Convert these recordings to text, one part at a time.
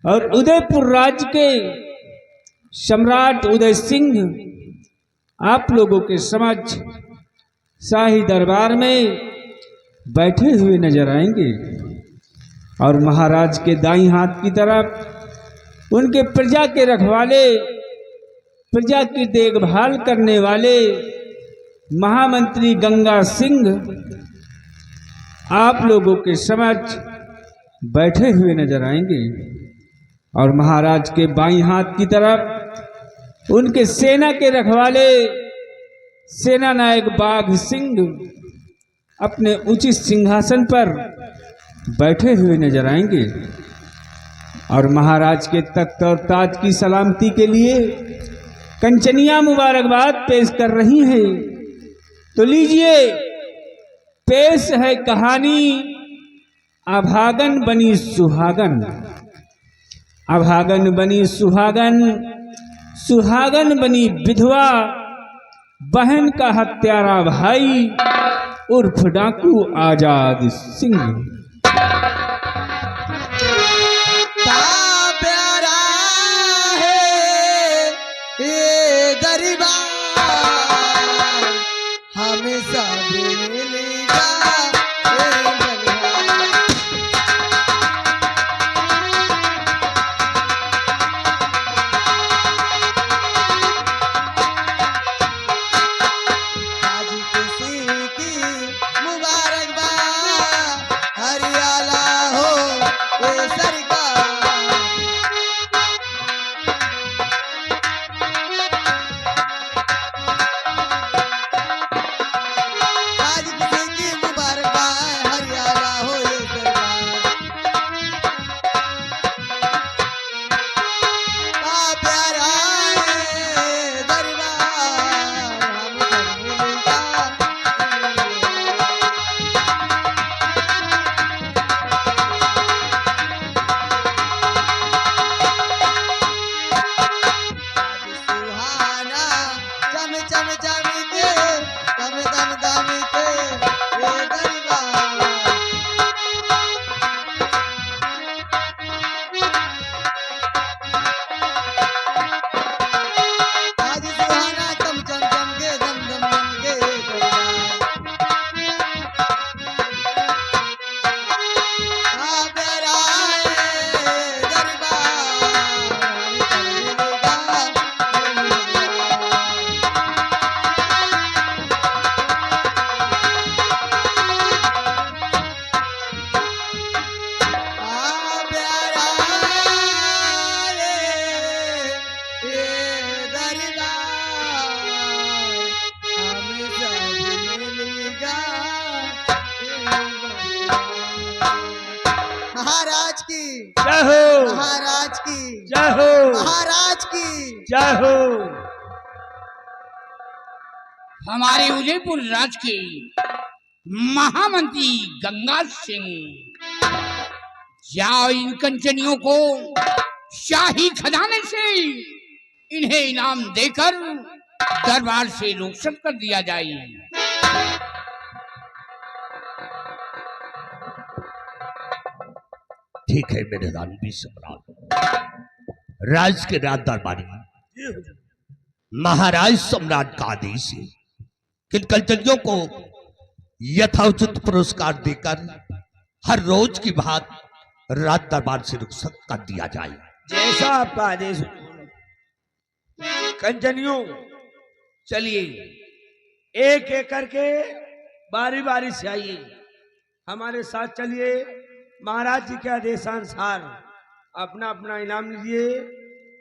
और उदयपुर राज्य के सम्राट उदय सिंह आप लोगों के समक्ष शाही दरबार में बैठे हुए नजर आएंगे। और महाराज के दाईं हाथ की तरफ उनके प्रजा के रखवाले, प्रजा की देखभाल करने वाले महामंत्री गंगा सिंह आप लोगों के समक्ष बैठे हुए नजर आएंगे। और महाराज के बाईं हाथ की तरफ उनके सेना के रखवाले सेना नायक बाघ सिंह अपने उचित सिंहासन पर बैठे हुए नजर आएंगे। और महाराज के तख्त और ताज की सलामती के लिए कंचनियां मुबारकबाद पेश कर रही हैं। तो लीजिए, पेश है कहानी अभागन बनी सुहागन। अभागन बनी सुहागन, सुहागन बनी विधवा, बहन का हत्यारा भाई उर्फ डाकू आजाद सिंह। प्यारा है ये गरीबा, हमेशा मिलेगा महाराज की जय हो, महाराज की जय हो, महाराज की जय हो। हमारे उदयपुर राज के महामंत्री गंगा सिंह, जाओ इन कंचनियों को शाही खजाने से इन्हें इनाम देकर दरबार से रुखसत कर दिया जाए। ठीक है मेरे दानवी सम्राट। राज के राज दरबारी महाराज सम्राट का आदेश है कि कंचनियों को यथोचित पुरस्कार देकर हर रोज की बात राज दरबार से रुखसत कर दिया जाए। जैसा आपका आदेश हो। कंचनियों, चलिए एक एक करके बारी बारी से आइए, हमारे साथ चलिए। महाराज जी के आदेशानुसार अपना अपना इनाम लीजिए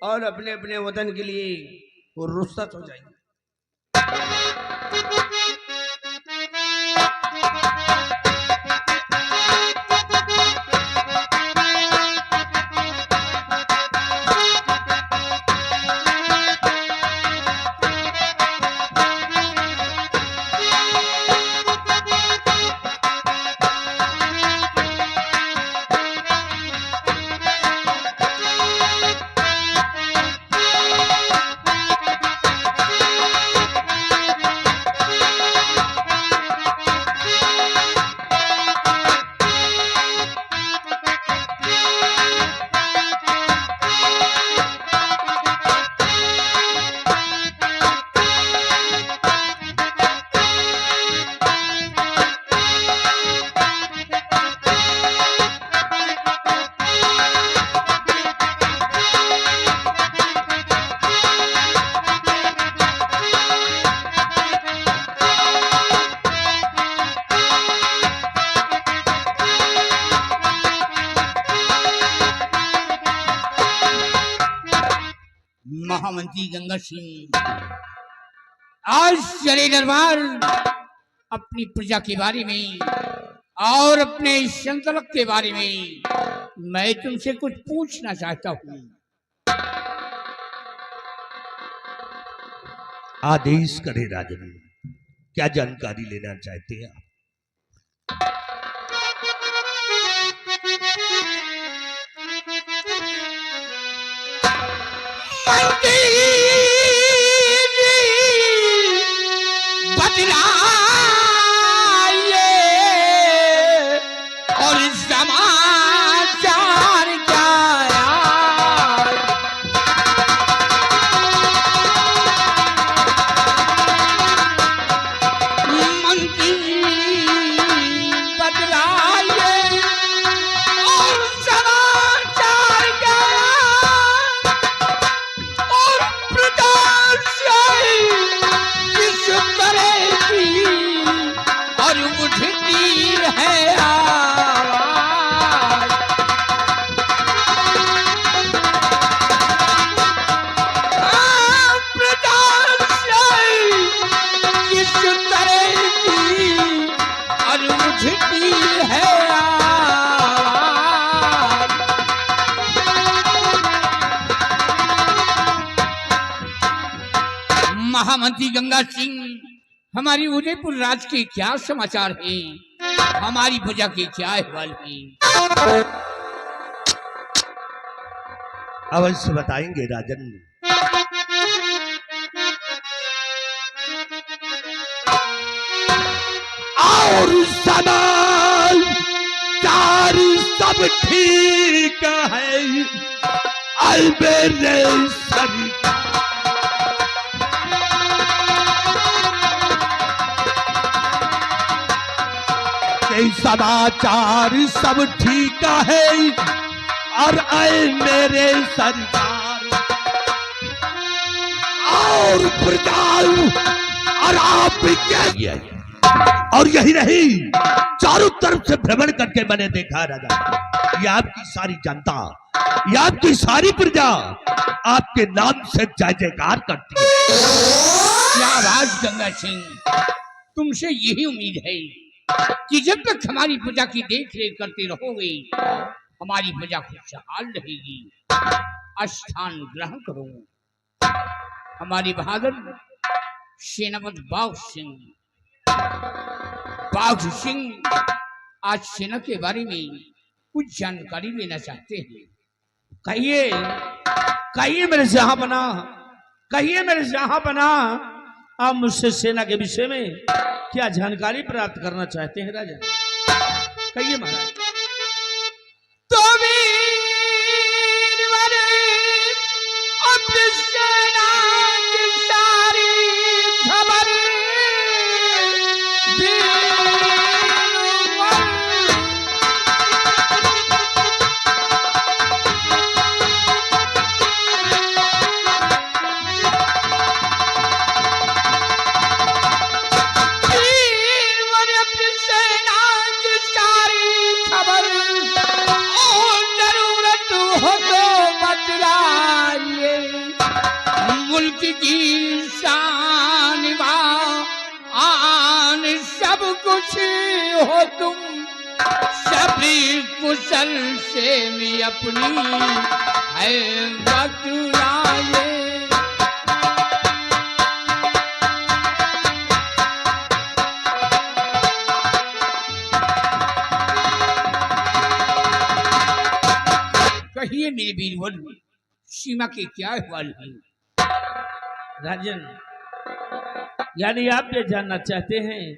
और अपने अपने वतन के लिए वो रुखसत हो जाएंगे। महामंत्री गंगा सिंह आज चले दरबार अपनी प्रजा के बारे में और अपने संतलक के बारे में मैं तुमसे कुछ पूछना चाहता हूँ। आदेश करे राजन, क्या जानकारी लेना चाहते हैं आप? और समाचार क्या मंत्री बदलाइए और समाचार क्या और प्रतापशाही किस तरह की और उठती है आवाज। प्रतापशाही किस तरह की और उठती है आवाज। महामंत्री गंगा सिंह, हमारी उदयपुर राज के क्या समाचार हैं? हमारी प्रजा के क्या अहवाल हैं? अवश्य बताएंगे राजन। और समाचार सब ठीक है अलबेरे सभी। समाचार सब ठीक है और आए मेरे सरकार और प्रजा और आप क्या और यही नहीं, चारों तरफ से भ्रमण करके मैंने देखा राजा, ये आपकी सारी जनता, ये आपकी सारी प्रजा आपके नाम से जय जयकार करती है। क्या बात गंगा सिंह, तुमसे यही उम्मीद है कि जब तक हमारी प्रजा की देख रेख करते रहोगे हमारी प्रजा खुशहाल रहेगी। स्थान ग्रहण करो। हमारे बहादुर सेनापति बाघ सिंह आज सेना के बारे में कुछ जानकारी लेना चाहते हैं। कहिए कहिए मेरे जहांपना, कहिए मेरे जहांपना, आप मुझसे सेना के विषय में क्या जानकारी प्राप्त करना चाहते हैं राजा? कहिए महाराज। तो अपनी सेना की सारी खबर मुल्क की शान आन सब कुछ हो तुम, सभी कुशल से भी अपनी है बतलाए। कहिए मेरे वीरवर, सीमा के क्या अहवाल है? राजन, यानी आप ये जानना चाहते हैं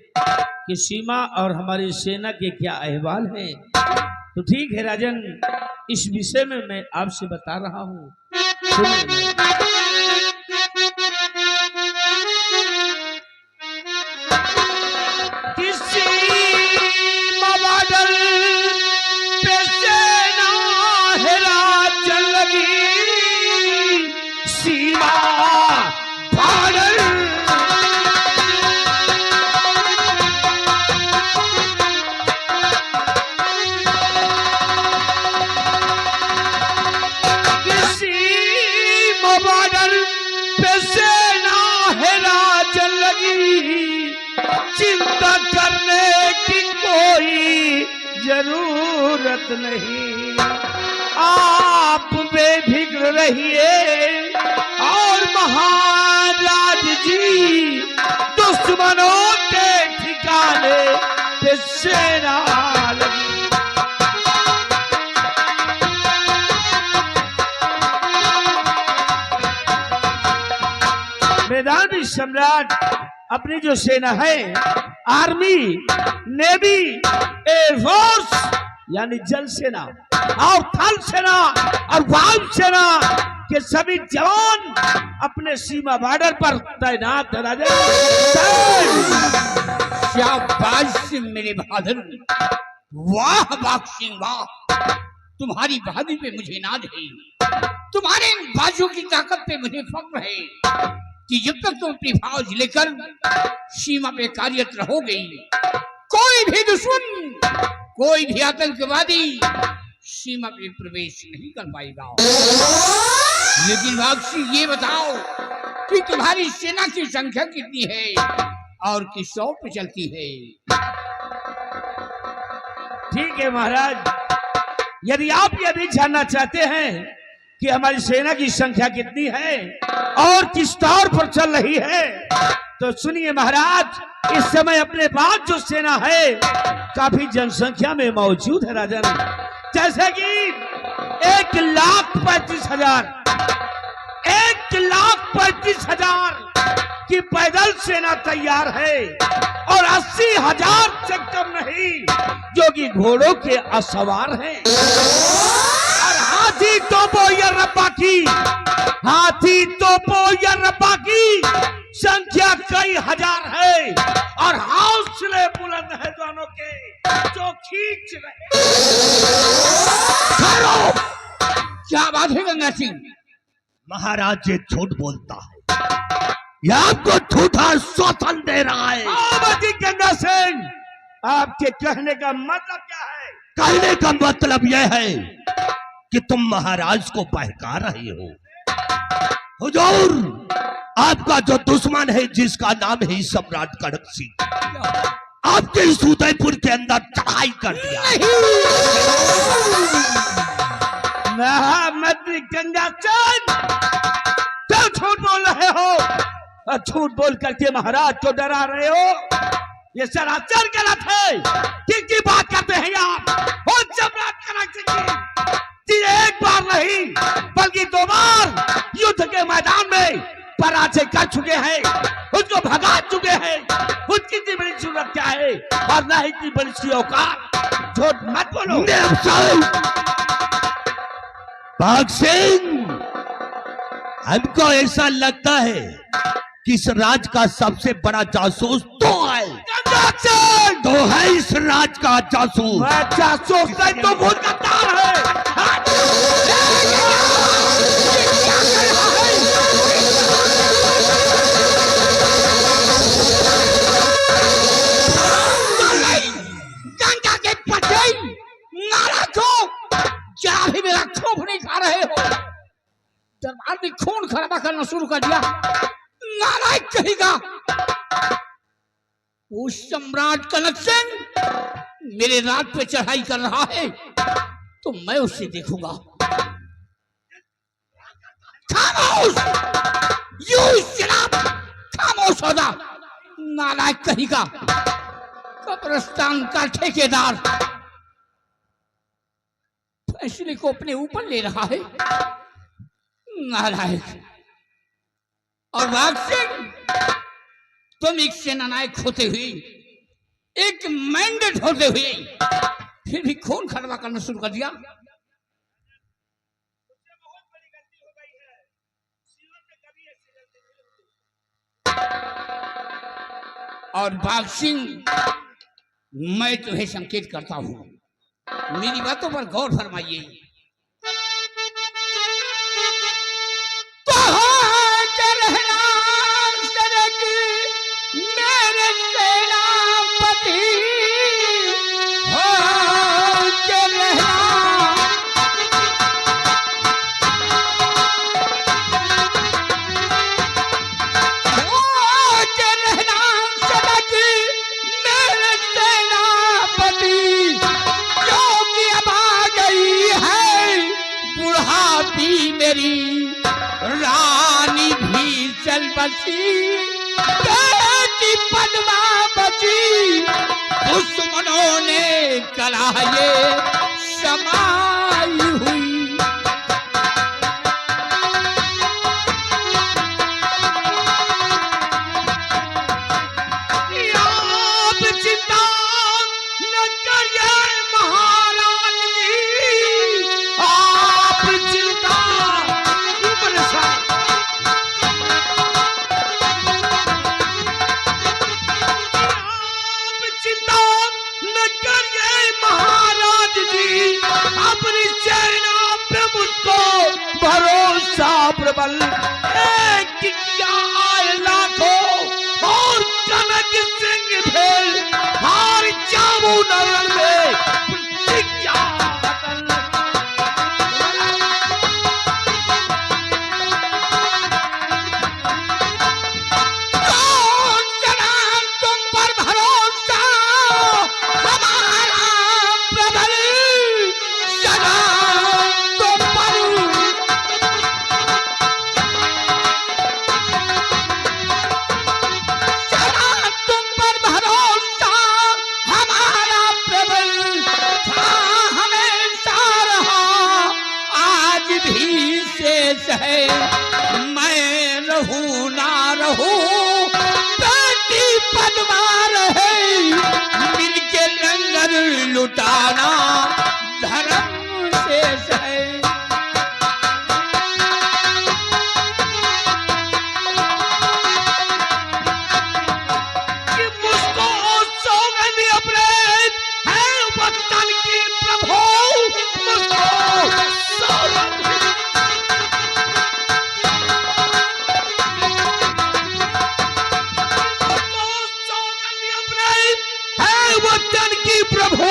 कि सीमा और हमारी सेना के क्या अहवाल हैं? तो ठीक है राजन, इस विषय में मैं आपसे बता रहा हूँ। सुनिए। बादल जरूरत नहीं, आप बेफिक्र रहिए और महाराज जी दुश्मनों के ठिकाने पे सेना लगी। मैदानी सम्राट अपनी जो सेना है, आर्मी, नेवी, एयरफोर्स यानी जल सेना और थल सेना और वायु सेना के सभी जवान अपने सीमा बॉर्डर पर तैनात है। राजा शाबाश मेरे बहादुर, वाह बाग सिंह वाह, तुम्हारी बहादुरी पे मुझे नाज है, तुम्हारे इन बाजों की ताकत पे मुझे फख्र है कि जब तक तुम अपनी फौज लेकर सीमा पे कार्यरत रहोगे, कोई भी दुश्मन, कोई भी आतंकवादी सीमा पे प्रवेश नहीं कर पाएगा। लेकिन बागसी ये बताओ कि तुम्हारी सेना की संख्या कितनी है और किस ओर पे चलती है? ठीक है महाराज, यदि आप यदि जानना चाहते हैं कि हमारी सेना की संख्या कितनी है और किस तौर पर चल रही है, तो सुनिए महाराज, इस समय अपने पास जो सेना है काफी जनसंख्या में मौजूद है राजन। जैसे कि 1,35,000 की पैदल सेना तैयार है और 80,000 से कम नहीं जो कि घोड़ों के असवार हैं। हाथी तोपो या रब्बा की, हाथी तोपो या रब्बा की संख्या कई हजार है और हौसले बुलंद है दोनों के जो खींच रहे। क्या बात है गंगा सिंह? महाराज ये झूठ बोलता है, ये आपको झूठा शोषण दे रहा है। गंगा सिंह, आपके कहने का मतलब क्या है? कहने का मतलब यह है कि तुम महाराज को बहका रहे हो। हुजूर, आपका जो दुश्मन है जिसका नाम है सम्राट कड़क सिंह, आपके इस उदयपुर के अंदर चढ़ाई कर दिया। महामंत्री गंगा चंद, क्या झूठ बोल रहे हो? झूठ बोल करके महाराज को डरा रहे हो, ये सरासर गलत है। किसकी बात करते हैं आप? और सम्राट कड़क सिंह एक बार नहीं बल्कि 2 बार युद्ध के मैदान में पराजय कर चुके हैं, उसको भगा चुके हैं। उसकी इतनी बड़ी जरूरत क्या है और ना ही इतनी बड़ी सी औकात। झूठ मत बोलो। बाग सिंह, हमको ऐसा लगता है कि इस राज का सबसे बड़ा जासूस तो है, तो है इस राज का जासूस। जासूस नहीं तो बहुत गद्दार है। गंगा के पटे नारा को क्या भी मेरा खोफ नहीं खा रहे हो? दरबार में खून खराबा करना शुरू कर दिया। नालायक कहेगा वो सम्राट कनक सिंह मेरे राज पे चढ़ाई कर रहा है तो मैं उससे देखूंगा। खामोश, यू शराब, खामोश हो जा। नालायक कहेगा कब्रिस्तान का ठेकेदार फैसले को अपने ऊपर ले रहा है। नालायक। और बाग सिंह, तुम एक सेनानायक होते हुए, एक मैंडेट होते हुए फिर भी खून खराबा करना शुरू कर दिया। और बाग सिंह, मैं तुम्हें संकेत करता हूं, मेरी बातों पर गौर फरमाइए। मेरी रानी भी चल बसी, बेटी पद्मावती दुश्मनों ने कराए समाई हुई। आप चिंता न करिए महारानी, आप चिंता न करिए महाराज जी, अपनी सेना पे मुझको भरोसा प्रबल। एक क्या आए लाखों और कनक सिंह भेल, हार जाऊं नरण में प्रतिज्ञा अटल। कौन जना तुम पर भरोसा हमारा प्रबल, जना तुम पर भरोसा हमारा प्रबल था, हमेशा रहा आज भी शेष है। मैं रहूं ना रहूं बेटी पद्मा रहे, मिलके लंगर लुटाना धर्म शेष है। कि मुझको सौगंध अपने है वतन की प्रभु, मुझको सौगंध अपने है वतन की प्रभु,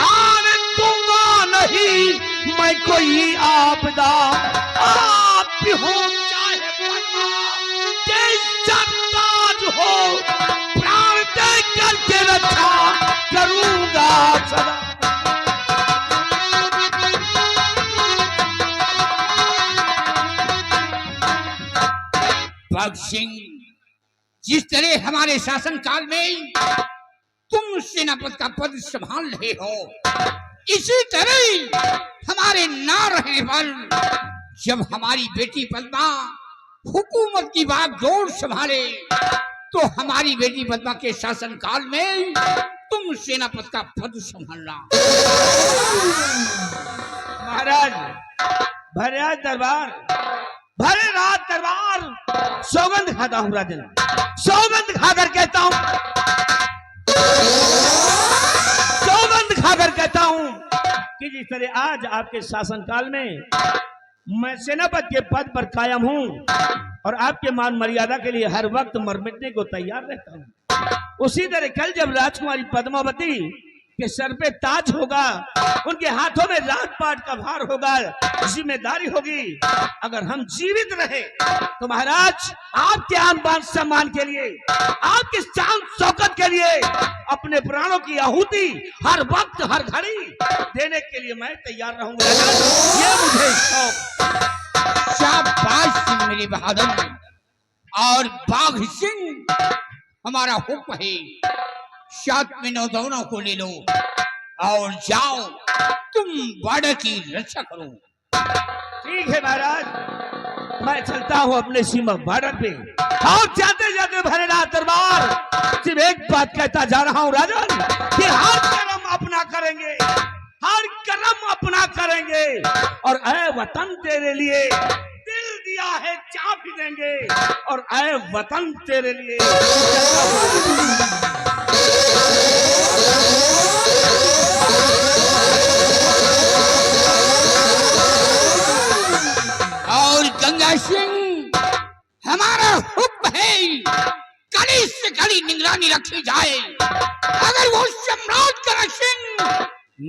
आने दूंगा नहीं मैं कोई आपदा। आप भी हो चाहे पद्मा के सरताज हो, प्राण दे करके रक्षा करूंगा सदा। भगत सिंह, जिस तरह हमारे शासन काल में तुम सेनापति का पद संभाल रहे हो, इसी तरह हमारे ना रहने पर जब हमारी बेटी पद्मा हुकूमत की बागडोर संभाले, तो हमारी बेटी पद्मा के शासन काल में तुम सेनापति का पद संभालना। महाराज, भरे दरबार, भरे रात दरबार, सौगंध खाता हूँ राजन, सौगंध खाकर कहता हूँ, सौगंध खाकर कहता हूँ कि जिस तरह आज आपके शासन काल में मैं सेनापति के पद पर कायम हूँ और आपके मान मर्यादा के लिए हर वक्त मर मिटने को तैयार रहता हूँ, उसी तरह कल जब राजकुमारी पद्मावती के सर पे ताज होगा, उनके हाथों में राजपाट का भार होगा, जिम्मेदारी होगी। अगर हम जीवित रहे तो महाराज आपके आन बान सम्मान के लिए, आपके शान शौकत के लिए अपने प्राणों की आहुति हर वक्त हर घड़ी देने के लिए मैं तैयार रहूंगा। ये मुझे शौक। शाबाश सिंह मेरे बहादुर, और बाघ सिंह हमारा हुक्म है, 7 में नौजवानों को ले लो और जाओ तुम बॉर्डर की रक्षा करो। ठीक है महाराज, मैं चलता हूँ अपने सीमा बॉर्डर पे, और जाते जाते भरेनाथ दरबार सिर्फ एक बात कहता जा रहा हूँ राजन, कि हर कर्म अपना करेंगे, हर कर्म अपना करेंगे, और ऐ वतन तेरे लिए दिल दिया है चाबी देंगे, और ऐ वतन तेरे लिए। और गंगा सिंह, हमारा हुक्म है कड़ी से कड़ी निगरानी रखी जाए। अगर वो सम्राट गंगा सिंह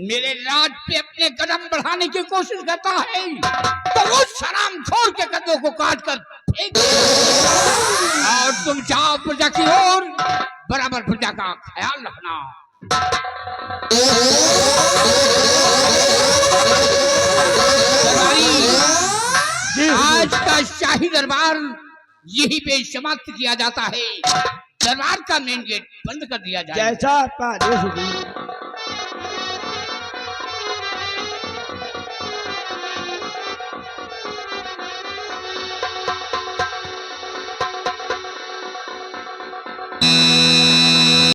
मेरे राज पे अपने कदम बढ़ाने की कोशिश करता है, तो वो सलाम खोर के कदमों को काट कर फेंक दे। और तुम जाओ प्रजा की ओर, बराबर प्रजा का ख्याल रखना। आज का शाही दरबार यहीं पे समाप्त किया जाता है। दरबार का मेन गेट बंद कर दिया जाए। जैसा आपका आदेश हुजूर।